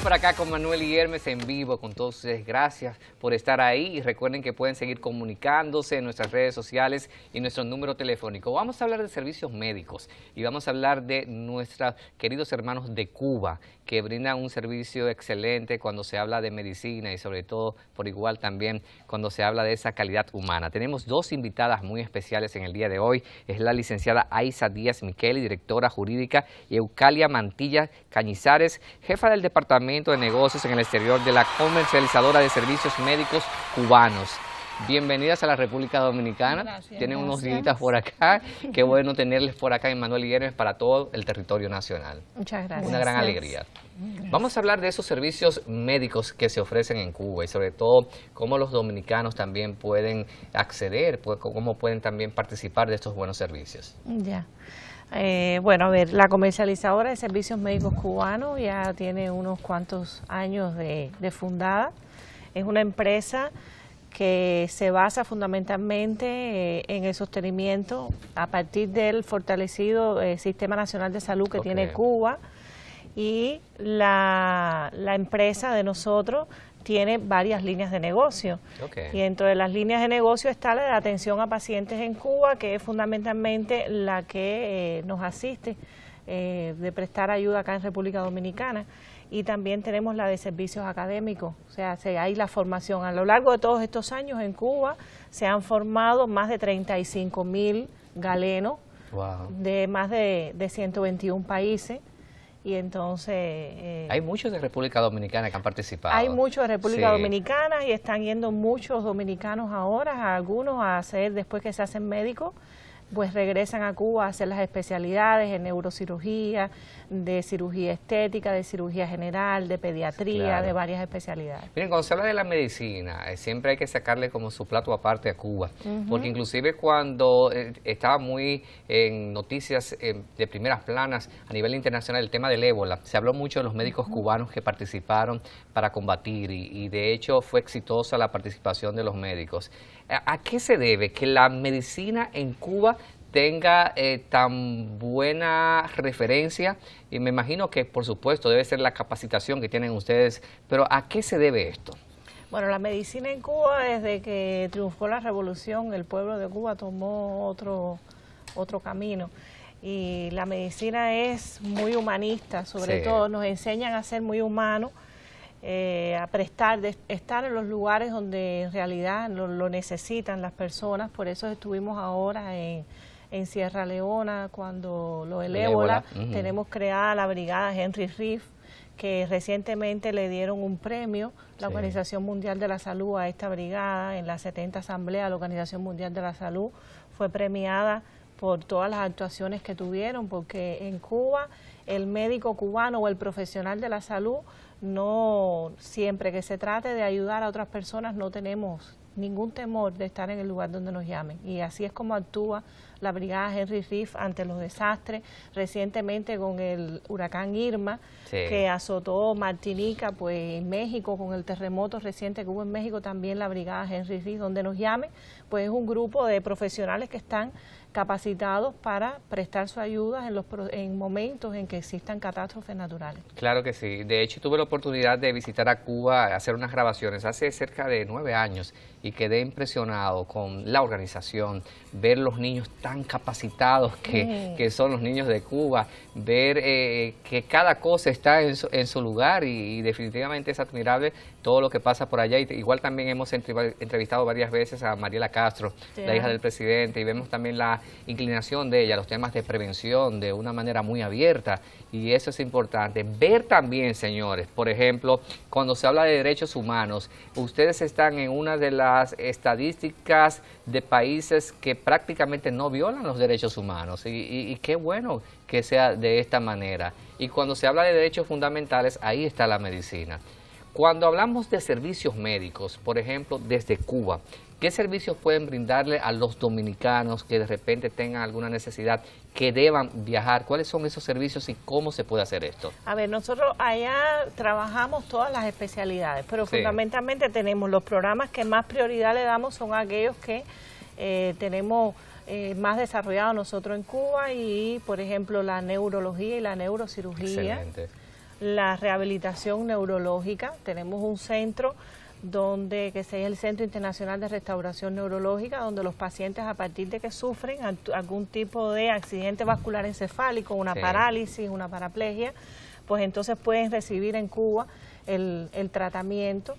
por acá con Manuel Guillermes en vivo con todos ustedes. Gracias por estar ahí y recuerden que pueden seguir comunicándose en nuestras redes sociales y nuestro número telefónico. Vamos a hablar de servicios médicos y vamos a hablar de nuestros queridos hermanos de Cuba que brindan un servicio excelente cuando se habla de medicina y sobre todo por igual también cuando se habla de esa calidad humana. Tenemos dos invitadas muy especiales en el día de hoy. Es la licenciada Aiza Díaz Miqueli, directora jurídica, y Eucalia Mantilla Cañizares, jefa del Departamento de Negocios en el Exterior de la Comercializadora de Servicios Médicos Cubanos. Bienvenidas a la República Dominicana. Gracias, Tienen unos gracias. días por acá. Qué bueno tenerles por acá en Manuel Guillermes para todo el territorio nacional. Muchas gracias. Una gran alegría. Vamos a hablar de esos servicios médicos que se ofrecen en Cuba y sobre todo cómo los dominicanos también pueden acceder, cómo pueden también participar de estos buenos servicios. Ya. Bueno, a ver, la comercializadora de servicios médicos cubanos ya tiene unos cuantos años de fundada. Es una empresa que se basa fundamentalmente en el sostenimiento a partir del fortalecido Sistema Nacional de Salud que tiene Cuba, y la empresa de nosotros tiene varias líneas de negocio. Y dentro de las líneas de negocio está la de atención a pacientes en Cuba, que es fundamentalmente la que nos asiste de prestar ayuda acá en República Dominicana. Y también tenemos la de servicios académicos, o sea, hay la formación. A lo largo de todos estos años en Cuba se han formado más de 35.000 galenos de más de 121 países. Y entonces... hay muchos de República Dominicana que han participado. Hay muchos de República Dominicana y están yendo muchos dominicanos ahora, algunos a hacer, después que se hacen médicos, pues regresan a Cuba a hacer las especialidades en neurocirugía, de cirugía estética, de cirugía general, de pediatría, de varias especialidades. Miren, cuando se habla de la medicina, siempre hay que sacarle como su plato aparte a Cuba, porque inclusive cuando estaba muy en noticias de primeras planas a nivel internacional el tema del ébola, se habló mucho de los médicos cubanos que participaron para combatir y de hecho fue exitosa la participación de los médicos. ¿A qué se debe que la medicina en Cuba tenga tan buena referencia? Y me imagino que, por supuesto, debe ser la capacitación que tienen ustedes, pero ¿a qué se debe esto? Bueno, la medicina en Cuba, desde que triunfó la revolución, el pueblo de Cuba tomó otro camino. Y la medicina es muy humanista, sobre todo nos enseñan a ser muy humanos, a estar en los lugares donde en realidad lo necesitan las personas. Por eso estuvimos ahora en Sierra Leona cuando el ébola. Tenemos creada la brigada Henry Reeve, que recientemente le dieron un premio, la Organización Mundial de la Salud, a esta brigada. En la 70 Asamblea de la Organización Mundial de la Salud fue premiada por todas las actuaciones que tuvieron, porque en Cuba el médico cubano o el profesional de la salud, no siempre que se trate de ayudar a otras personas, no tenemos ningún temor de estar en el lugar donde nos llamen. Y así es como actúa la brigada Henry Reeve ante los desastres. Recientemente con el huracán Irma, que azotó Martinica, pues en México, con el terremoto reciente que hubo en México, también la brigada Henry Reeve, donde nos llamen, pues es un grupo de profesionales que están capacitados para prestar su ayuda en momentos en que existan catástrofes naturales. Claro que sí. De hecho, tuve la oportunidad de visitar a Cuba, hacer unas grabaciones hace cerca de 9 años y quedé impresionado con la organización, ver los niños tan capacitados que son los niños de Cuba, ver que cada cosa está en su lugar y definitivamente es admirable todo lo que pasa por allá. Igual también hemos entrevistado varias veces a Mariela Castro, la hija del presidente, y vemos también la inclinación de ella, los temas de prevención de una manera muy abierta, y eso es importante. Ver también, señores, por ejemplo, cuando se habla de derechos humanos, ustedes están en una de las estadísticas de países que prácticamente no violan los derechos humanos, y qué bueno que sea de esta manera. Y cuando se habla de derechos fundamentales, ahí está la medicina. Cuando hablamos de servicios médicos, por ejemplo, desde Cuba, ¿qué servicios pueden brindarle a los dominicanos que de repente tengan alguna necesidad, que deban viajar? ¿Cuáles son esos servicios y cómo se puede hacer esto? A ver, nosotros allá trabajamos todas las especialidades, pero fundamentalmente tenemos los programas que más prioridad le damos, son aquellos que tenemos más desarrollados nosotros en Cuba, y por ejemplo la neurología y la neurocirugía. Excelente. la rehabilitación neurológica. Tenemos un centro que es el Centro Internacional de Restauración Neurológica, donde los pacientes, a partir de que sufren algún tipo de accidente vascular encefálico, una parálisis, una paraplegia, pues entonces pueden recibir en Cuba el tratamiento.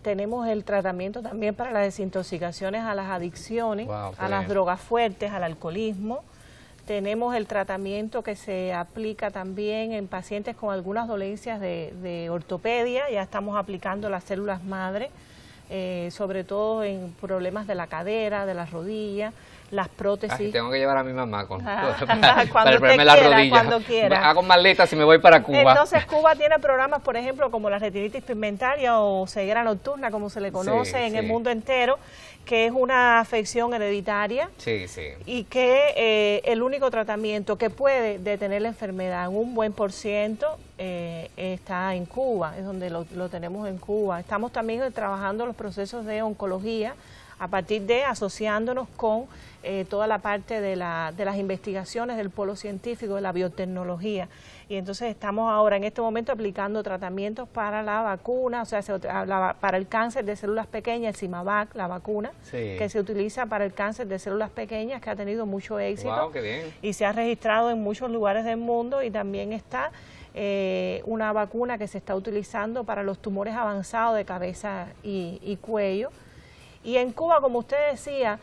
Tenemos el tratamiento también para las desintoxicaciones a las adicciones, a las drogas fuertes, al alcoholismo. Tenemos el tratamiento que se aplica también en pacientes con algunas dolencias de ortopedia. Ya estamos aplicando las células madre, sobre todo en problemas de la cadera, de las rodillas, las prótesis. Tengo que llevar a mi mamá para cuando ponerme las rodillas. Cuando quiera. Hago maletas y me voy para Cuba. Entonces Cuba tiene programas, por ejemplo, como la retinitis pigmentaria o ceguera nocturna, como se le conoce en el mundo entero, que es una afección hereditaria y que el único tratamiento que puede detener la enfermedad en un buen % está en Cuba, es donde lo tenemos en Cuba. Estamos también trabajando los procesos de oncología a partir de asociándonos con toda la parte de las investigaciones del polo científico, de la biotecnología. Y entonces estamos ahora en este momento aplicando tratamientos para la vacuna, o sea, para el cáncer de células pequeñas, el Symavac, la vacuna, que se utiliza para el cáncer de células pequeñas, que ha tenido mucho éxito. Wow, qué bien. Y se ha registrado en muchos lugares del mundo, y también está una vacuna que se está utilizando para los tumores avanzados de cabeza y cuello. Y en Cuba, como usted decía,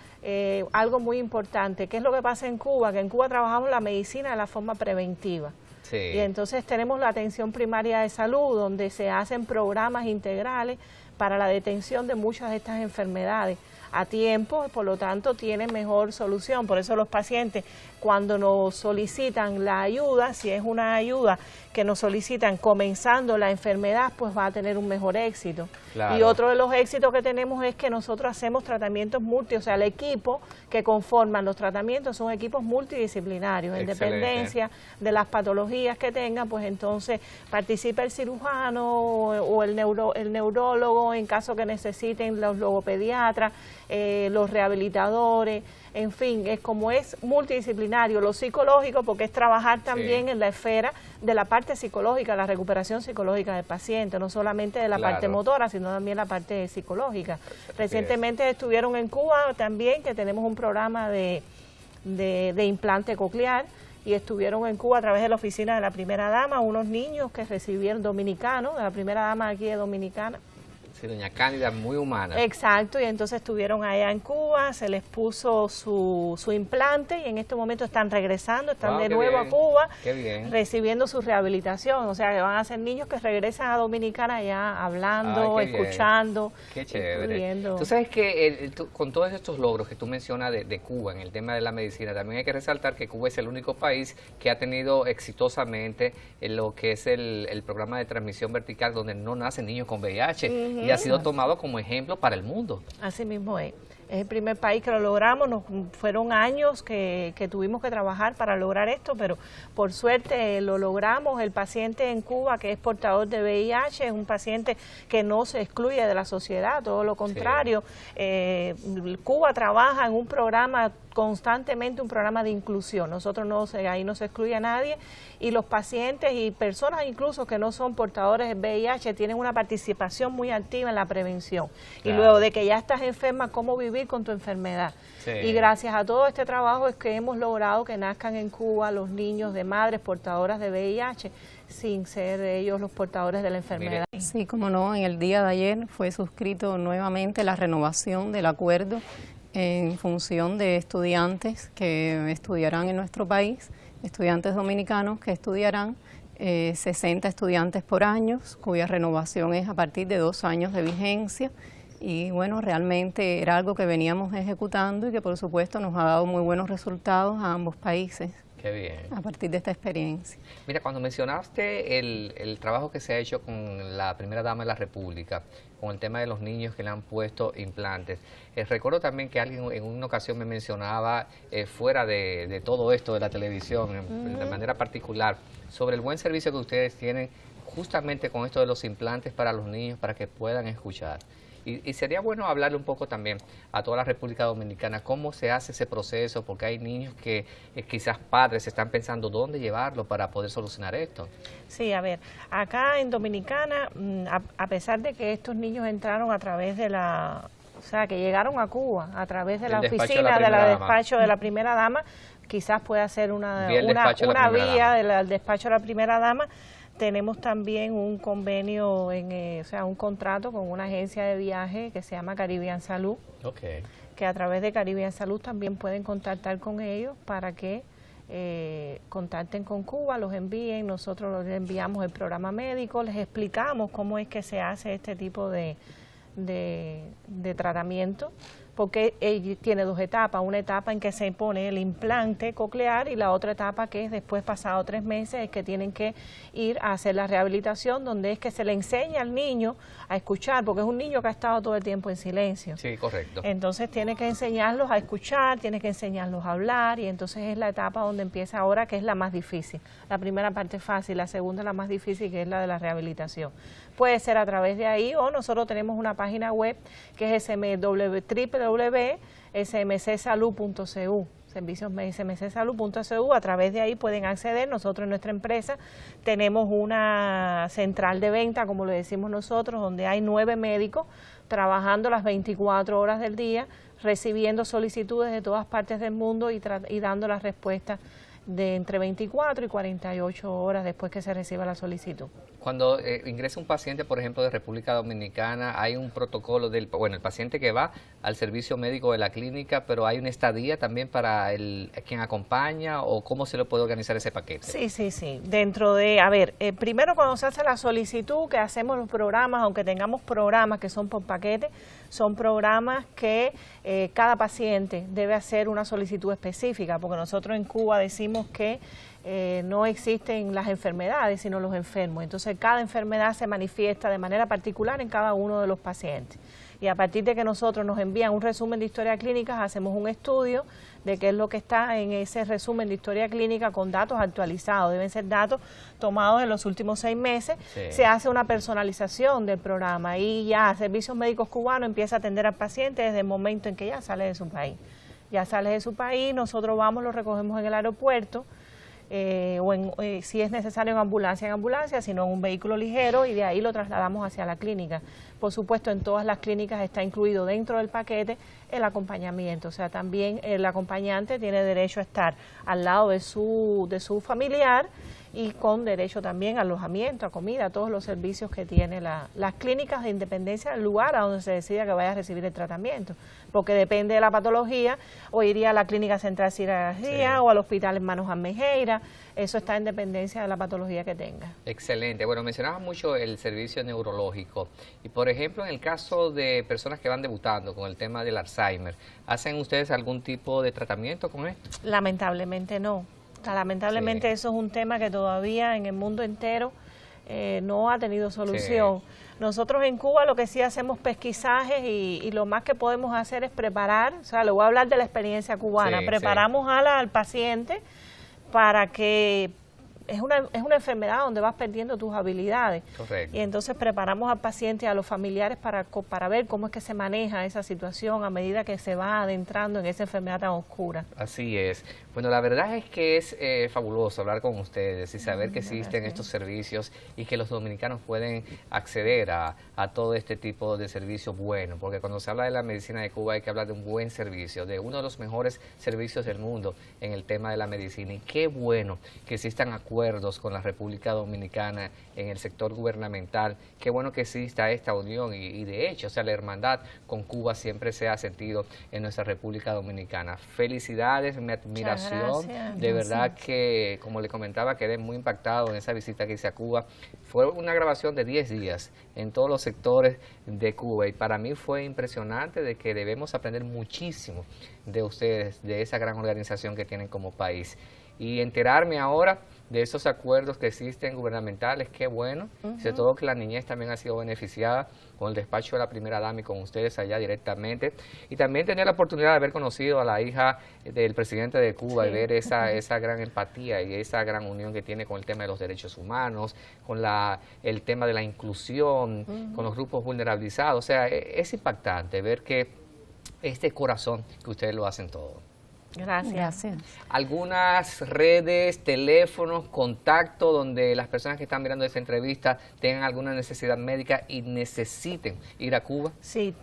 algo muy importante, ¿qué es lo que pasa en Cuba? Que en Cuba trabajamos la medicina de la forma preventiva. Y entonces tenemos la atención primaria de salud, donde se hacen programas integrales para la detención de muchas de estas enfermedades a tiempo, por lo tanto tienen mejor solución. Por eso los pacientes, cuando nos solicitan la ayuda, si es una ayuda que nos solicitan comenzando la enfermedad, pues va a tener un mejor éxito. Claro. Y otro de los éxitos que tenemos es que nosotros hacemos tratamientos o sea, el equipo que conforman los tratamientos son equipos multidisciplinarios, en dependencia de las patologías que tengan, pues entonces participa el cirujano o el neurólogo en caso que necesiten, los logopediatras, los rehabilitadores, en fin, es multidisciplinario, lo psicológico, porque es trabajar también en la esfera de la parte psicológica, la recuperación psicológica del paciente, no solamente de la parte motora, sino también la parte psicológica. Recientemente estuvieron en Cuba también, que tenemos un programa de implante coclear, y estuvieron en Cuba a través de la oficina de la primera dama, unos niños que recibieron dominicanos, de la primera dama aquí de Dominicana. Sí, doña Cándida, muy humana. Exacto, y entonces estuvieron allá en Cuba, se les puso su implante, y en este momento están regresando, están de nuevo a Cuba, recibiendo su rehabilitación. O sea, que van a ser niños que regresan a Dominicana ya hablando, escuchando. Qué chévere. Tú sabes que con todos estos logros que tú mencionas de Cuba en el tema de la medicina, también hay que resaltar que Cuba es el único país que ha tenido exitosamente lo que es el programa de transmisión vertical, donde no nacen niños con VIH. Y ha sido tomado como ejemplo para el mundo. Así mismo es. Es el primer país que lo logramos, fueron años que tuvimos que trabajar para lograr esto, pero por suerte lo logramos. El paciente en Cuba que es portador de VIH es un paciente que no se excluye de la sociedad, todo lo contrario. Cuba trabaja en un programa constantemente, un programa de inclusión. Nosotros ahí no se excluye a nadie, y los pacientes y personas incluso que no son portadores de VIH tienen una participación muy activa en la prevención. Y luego de que ya estás enferma, ¿cómo vivir con tu enfermedad? Y gracias a todo este trabajo es que hemos logrado que nazcan en Cuba los niños de madres portadoras de VIH sin ser ellos los portadores de la enfermedad. Sí, como no, en el día de ayer fue suscrito nuevamente la renovación del acuerdo en función de estudiantes que estudiarán en nuestro país, estudiantes dominicanos que estudiarán 60 estudiantes por año, cuya renovación es a partir de 2 años de vigencia. Y bueno, realmente era algo que veníamos ejecutando y que por supuesto nos ha dado muy buenos resultados a ambos países. Qué bien. A partir de esta experiencia. Mira, cuando mencionaste el trabajo que se ha hecho con la primera dama de la República, con el tema de los niños que le han puesto implantes, recuerdo también que alguien en una ocasión me mencionaba, fuera de todo esto de la televisión, de manera particular, sobre el buen servicio que ustedes tienen justamente con esto de los implantes para los niños, para que puedan escuchar. Y sería bueno hablarle un poco también a toda la República Dominicana cómo se hace ese proceso, porque hay niños que quizás padres están pensando dónde llevarlo para poder solucionar esto. Sí, a ver, acá en Dominicana, a pesar de que estos niños entraron a través de o sea, que llegaron a Cuba a través de la oficina de la despacho de la primera dama, quizás pueda ser una vía del despacho de la primera dama. Tenemos también un convenio, o sea, un contrato con una agencia de viaje que se llama Caribbean Salud, que a través de Caribbean Salud también pueden contactar con ellos para que contacten con Cuba, los envíen, nosotros les enviamos el programa médico, les explicamos cómo es que se hace este tipo de tratamiento, porque tiene dos etapas, una etapa en que se pone el implante coclear y la otra etapa que es después, pasado 3 meses, es que tienen que ir a hacer la rehabilitación, donde es que se le enseña al niño a escuchar, porque es un niño que ha estado todo el tiempo en silencio. Sí, correcto. Entonces tiene que enseñarlos a escuchar, tiene que enseñarlos a hablar, y entonces es la etapa donde empieza ahora, que es la más difícil. La primera parte es fácil, la segunda es la más difícil, que es la de la rehabilitación. Puede ser a través de ahí, o nosotros tenemos una página web que es www.smcsalud.cu, servicios smcsalud.cu. A través de ahí pueden acceder. Nosotros en nuestra empresa tenemos una central de venta, como le decimos nosotros, donde hay 9 médicos trabajando las 24 horas del día, recibiendo solicitudes de todas partes del mundo y dando las respuestas de entre 24 y 48 horas después que se reciba la solicitud. Cuando ingresa un paciente, por ejemplo, de República Dominicana, hay un protocolo el paciente que va al servicio médico de la clínica, pero hay una estadía también para quien acompaña, o cómo se le puede organizar ese paquete. Sí. Dentro de, primero cuando se hace la solicitud, que hacemos los programas, aunque tengamos programas que son por paquete, son programas que cada paciente debe hacer una solicitud específica, porque nosotros en Cuba decimos que no existen las enfermedades, sino los enfermos. Entonces, cada enfermedad se manifiesta de manera particular en cada uno de los pacientes. Y a partir de que nosotros nos envían un resumen de historia clínica, hacemos un estudio de qué es lo que está en ese resumen de historia clínica con datos actualizados. Deben ser datos tomados en los últimos 6 meses. Sí. Se hace una personalización del programa y ya Servicios Médicos Cubanos empieza a atender al paciente desde el momento en que ya sale de su país. Ya sale de su país, nosotros vamos, lo recogemos en el aeropuerto, si es necesario en ambulancia, sino en un vehículo ligero, y de ahí lo trasladamos hacia la clínica. Por supuesto, en todas las clínicas está incluido dentro del paquete el acompañamiento, o sea, también el acompañante tiene derecho a estar al lado de su familiar, y con derecho también a alojamiento, a comida, a todos los servicios que tiene las clínicas, de independencia del lugar a donde se decida que vaya a recibir el tratamiento, porque depende de la patología, o iría a la Clínica Central Cira García, o al Hospital Hermanos Almejeira. Eso está en dependencia de la patología que tenga. Excelente. Bueno, mencionaba mucho el servicio neurológico, y por ejemplo, en el caso de personas que van debutando con el tema del Alzheimer, ¿hacen ustedes algún tipo de tratamiento con esto? Lamentablemente no. Lamentablemente sí. Eso es un tema que todavía en el mundo entero no ha tenido solución. Sí. Nosotros en Cuba lo que sí hacemos pesquisajes, y lo más que podemos hacer es preparar, o sea, le voy a hablar de la experiencia cubana, preparamos al paciente para que es una enfermedad donde vas perdiendo tus habilidades. Correcto. Y entonces preparamos al paciente y a los familiares para ver cómo es que se maneja esa situación a medida que se va adentrando en esa enfermedad tan oscura. Así es. Bueno, la verdad es que es fabuloso hablar con ustedes y saber que existen estos servicios y que los dominicanos pueden acceder a todo este tipo de servicios buenos, porque cuando se habla de la medicina de Cuba hay que hablar de un buen servicio, de uno de los mejores servicios del mundo en el tema de la medicina. Y qué bueno que existan acuerdos con la República Dominicana en el sector gubernamental, qué bueno que exista esta unión, y de hecho, o sea, la hermandad con Cuba siempre se ha sentido en nuestra República Dominicana. Felicidades, mi admiración. De verdad que, como le comentaba, quedé muy impactado en esa visita que hice a Cuba. Fue una grabación de 10 días en todos los sectores de Cuba, y para mí fue impresionante de que debemos aprender muchísimo de ustedes, de esa gran organización que tienen como país. Y enterarme ahora de esos acuerdos que existen gubernamentales, qué bueno, sobre todo que la niñez también ha sido beneficiada con el despacho de la primera dama y con ustedes allá directamente, y también tener la oportunidad de haber conocido a la hija del presidente de Cuba y ver esa gran empatía y esa gran unión que tiene con el tema de los derechos humanos, con el tema de la inclusión, con los grupos vulnerabilizados. O sea, es impactante ver que este corazón que ustedes lo hacen todo. Gracias. Algunas redes, teléfonos, contacto donde las personas que están mirando esta entrevista tengan alguna necesidad médica y necesiten ir a Cuba. Sí,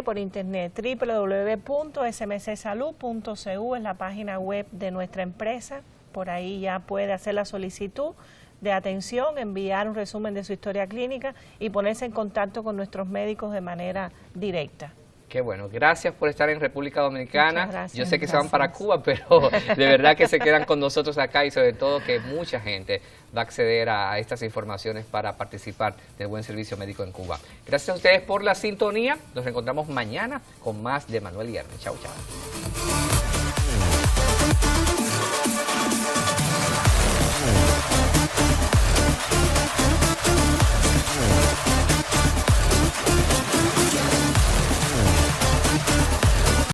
por internet, www.smcsalud.cu es la página web de nuestra empresa. Por ahí ya puede hacer la solicitud de atención, enviar un resumen de su historia clínica y ponerse en contacto con nuestros médicos de manera directa. Qué bueno, gracias por estar en República Dominicana. Gracias, yo sé que se van para Cuba, pero de verdad que se quedan con nosotros acá y sobre todo que mucha gente va a acceder a estas informaciones para participar del buen servicio médico en Cuba. Gracias a ustedes por la sintonía. Nos reencontramos mañana con más de Manuel y Ernest. Chau, chau.